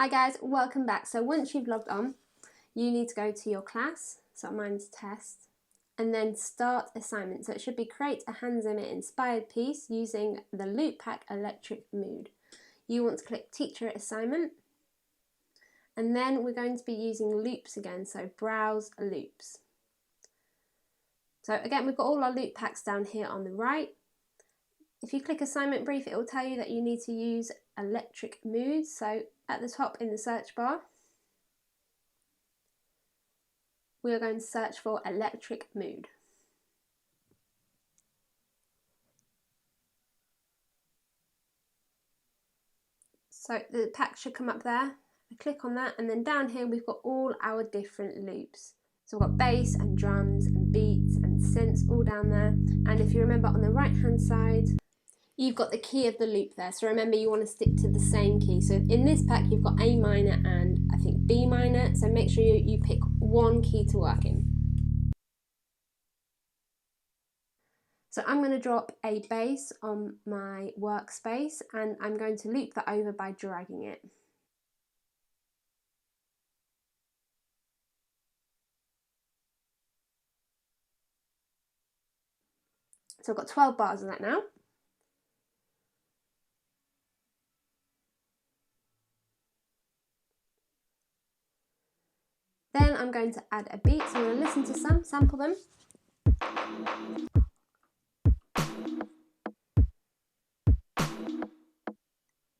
Hi guys, welcome back. So once you've logged on, you need to go to your class, so mine's test, and then start assignment. So it should be create a Hans Zimmer inspired piece using the Loop Pack Electric Mood. You want to click teacher assignment, and then we're going to be using loops again, so browse loops. So again, we've got all our loop packs down here on the right. If you click assignment brief, it will tell you that you need to use electric mood. So at the top in the search bar, we are going to search for electric mood. So the pack should come up there. I click on that, and then down here we've got all our different loops. So we've got bass and drums and beats and synths all down there. And if you remember on the right hand side, you've got the key of the loop there. So remember, you want to stick to the same key. So in this pack you've got A minor and I think B minor. So make sure you pick one key to work in. So I'm going to drop a bass on my workspace and I'm going to loop that over by dragging it. So I've got 12 bars of that now. Then I'm going to add a beat, so I'm going to listen to some, sample them.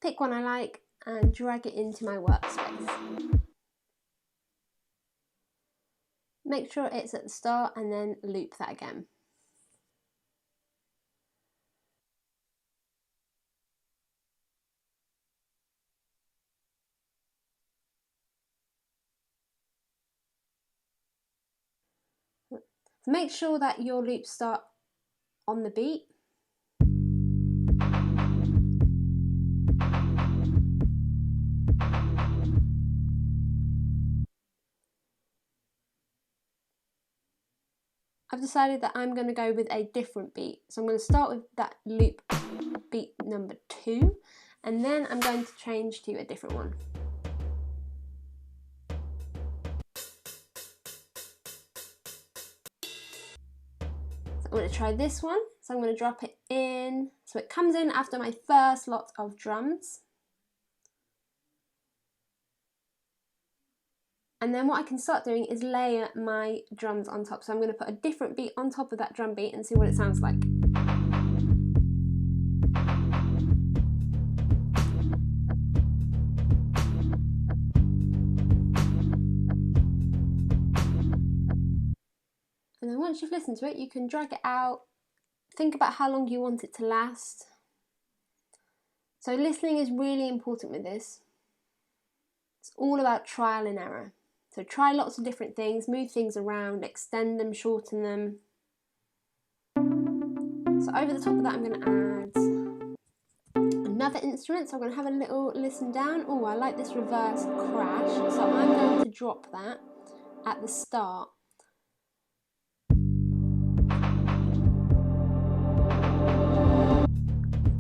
Pick one I like and drag it into my workspace. Make sure it's at the start and then loop that again. So make sure that your loops start on the beat. I've decided that I'm going to go with a different beat. So I'm going to start with that loop beat number 2, and then I'm going to change to a different one. I'm going to try this one, so I'm going to drop it in, so it comes in after my first lot of drums. And then what I can start doing is layer my drums on top. So I'm going to put a different beat on top of that drum beat and see what it sounds like. And then once you've listened to it, you can drag it out. Think about how long you want it to last. So listening is really important with this. It's all about trial and error. So try lots of different things, move things around, extend them, shorten them. So over the top of that I'm going to add another instrument. So I'm going to have a little listen down. Oh, I like this reverse crash. So I'm going to drop that at the start.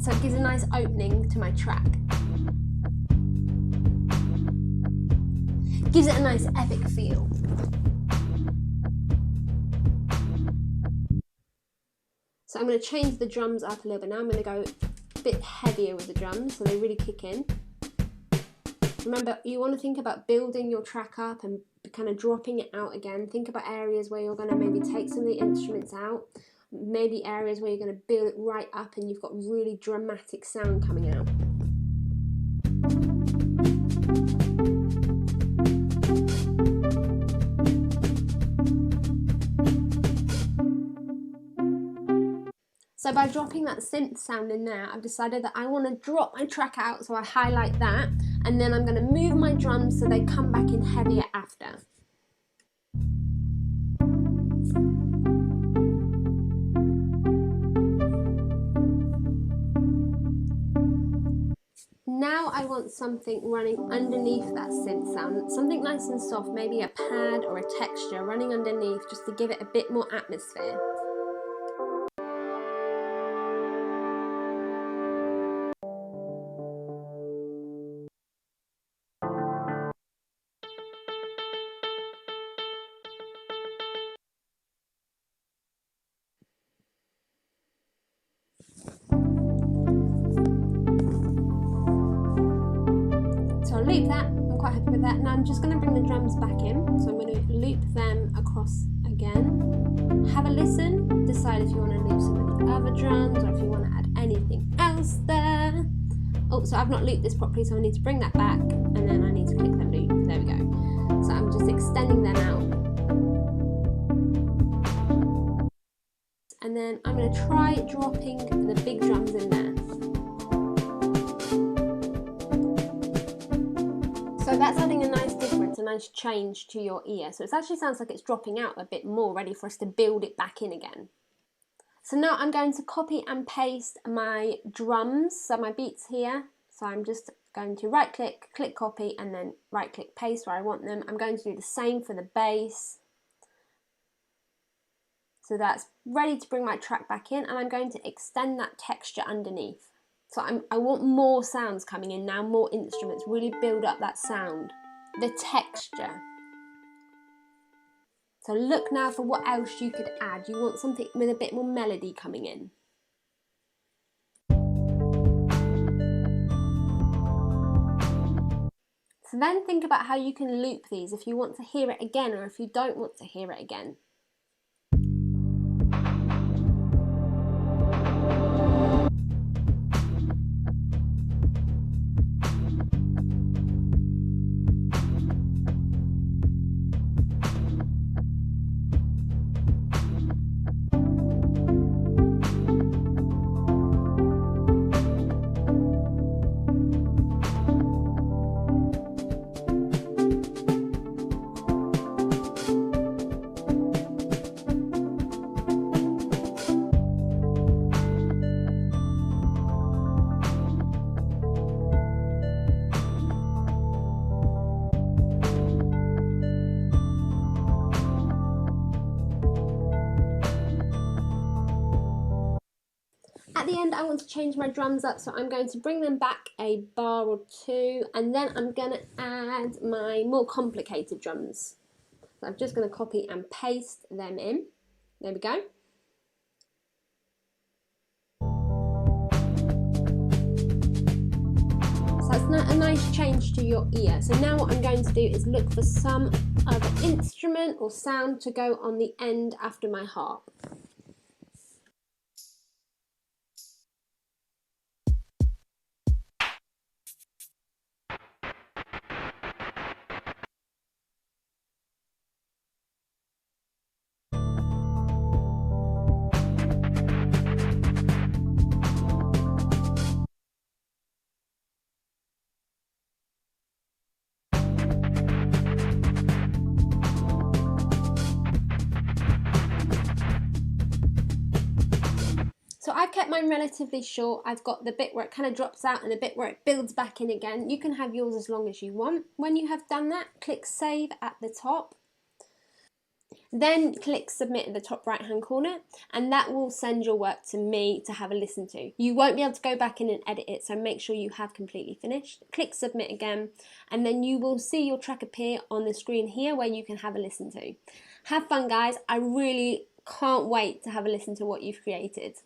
So it gives a nice opening to my track. Gives it a nice epic feel. So I'm going to change the drums up a little bit now. I'm going to go a bit heavier with the drums so they really kick in. Remember, you want to think about building your track up and kind of dropping it out again. Think about areas where you're going to maybe take some of the instruments out. Maybe areas where you're going to build it right up and you've got really dramatic sound coming out. So by dropping that synth sound in there, I've decided that I want to drop my track out, so I highlight that, and then I'm going to move my drums so they come back in heavier after. Now I want something running underneath that synth sound, something nice and soft, maybe a pad or a texture running underneath just to give it a bit more atmosphere. loop that. I'm quite happy with that. Now I'm just going to bring the drums back in. So I'm going to loop them across again. Have a listen. Decide if you want to loop some of the other drums or if you want to add anything else there. Oh, so I've not looped this properly, so I need to bring that back and then I need to click the loop. There we go. So I'm just extending them out. And then I'm going to try dropping the big drums in there. So that's adding a nice difference, a nice change to your ear. So it actually sounds like it's dropping out a bit more, ready for us to build it back in again. So now I'm going to copy and paste my drums, so my beats here. So I'm just going to right click, click copy, and then right click paste where I want them. I'm going to do the same for the bass. So that's ready to bring my track back in, and I'm going to extend that texture underneath. So I want more sounds coming in now, more instruments, really build up that sound, the texture. So look now for what else you could add. You want something with a bit more melody coming in. So then think about how you can loop these if you want to hear it again or if you don't want to hear it again. At the end, I want to change my drums up, so I'm going to bring them back a bar or two, and then I'm going to add my more complicated drums. So I'm just going to copy and paste them in. There we go. So that's a nice change to your ear. So now what I'm going to do is look for some other instrument or sound to go on the end after my harp. So I've kept mine relatively short. I've got the bit where it kind of drops out and the bit where it builds back in again. You can have yours as long as you want. When you have done that, click save at the top. Then click submit in the top right hand corner, and that will send your work to me to have a listen to. You won't be able to go back in and edit it, so make sure you have completely finished. Click submit again, and then you will see your track appear on the screen here where you can have a listen to. Have fun, guys. I really can't wait to have a listen to what you've created.